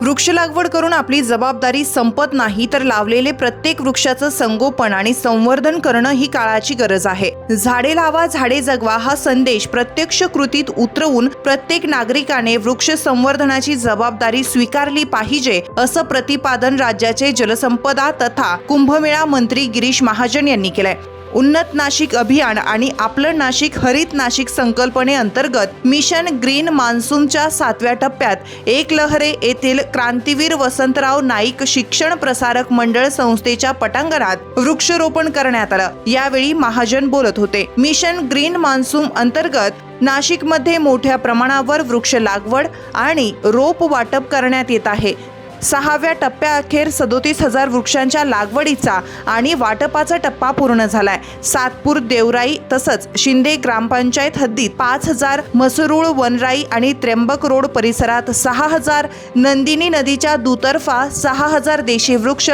वृक्ष लागवड करून आपली जबाबदारी संपत नाही, तर लावलेले प्रत्येक वृक्षाचं संगोपन आणि संवर्धन करणं ही काळाची गरज आहे. झाडे लावा, झाडे जगवा हा संदेश प्रत्यक्ष कृतीत उतरवून प्रत्येक नागरिकाने वृक्ष संवर्धनाची जबाबदारी स्वीकारली पाहिजे, असं प्रतिपादन राज्याचे जलसंपदा तथा कुंभमेळा मंत्री गिरीश महाजन यांनी केलंय. उन्नत नाशिक अभियान आणि आपलं नाशिक हरित नाशिक संकल्पनेअंतर्गत मिशन ग्रीन मान्सूनच्या 7व्या टप्प्यात एकलहरे येथील क्रांतीवीर वसंतराव नाईक शिक्षण प्रसारक मंडळ संस्थेच्या पटांगणात वृक्षारोपण करण्यात आलं. यावेळी महाजन बोलत होते. मिशन ग्रीन मान्सून अंतर्गत नाशिकमध्ये मोठ्या प्रमाणावर वृक्ष लागवड आणि रोप वाटप करण्यात येत आहे. 6व्या टप्प्याअखेर 37,000 वृक्षांच्या लागवडीचा आणि वाटपाचा टप्पा पूर्ण झालाय. सातपूर देवराई तसंच शिंदे ग्रामपंचायत हद्दीत 5,000, मसरूळ वनराई आणि त्र्यंबक रोड परिसरात 6,000, नंदिनी नदीच्या दुतर्फा 6,000 देशी वृक्ष,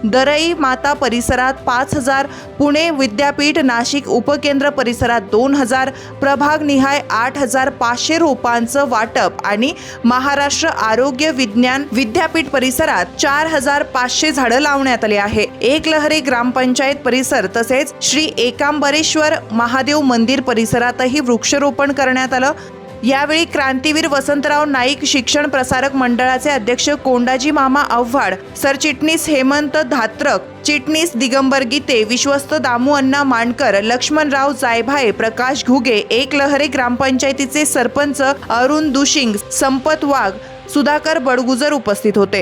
दरई माता परिसरात 5,000, पुणे विद्यापीठ नाशिक उपकेंद्र परिसरात 2,000, प्रभागनिहाय 8,500 रोपांचं वाटप आणि महाराष्ट्र आरोग्य विज्ञान विद्यापीठ परिसरात 4,500 झाडं लावण्यात आले आहे. एकलहरे ग्रामपंचायत परिसर तसेच श्री एकांबरेश्वर महादेव मंदिर परिसरातही वृक्षारोपण करण्यात आलं. यावेळी क्रांतीवीर वसंतराव नाईक शिक्षण प्रसारक मंडळाचे अध्यक्ष कोंडाजी मामा आव्हाड, सरचिटणीस हेमंत धात्रक, चिटणीस दिगंबर गीते, विश्वस्त दामू अण्णा मांडकर, लक्ष्मणराव जायभाये, प्रकाश घुगे, एकलहरे ग्रामपंचायतीचे सरपंच अरुण दुशिंग, संपत वाघ, सुधाकर बडगुजर उपस्थित होते.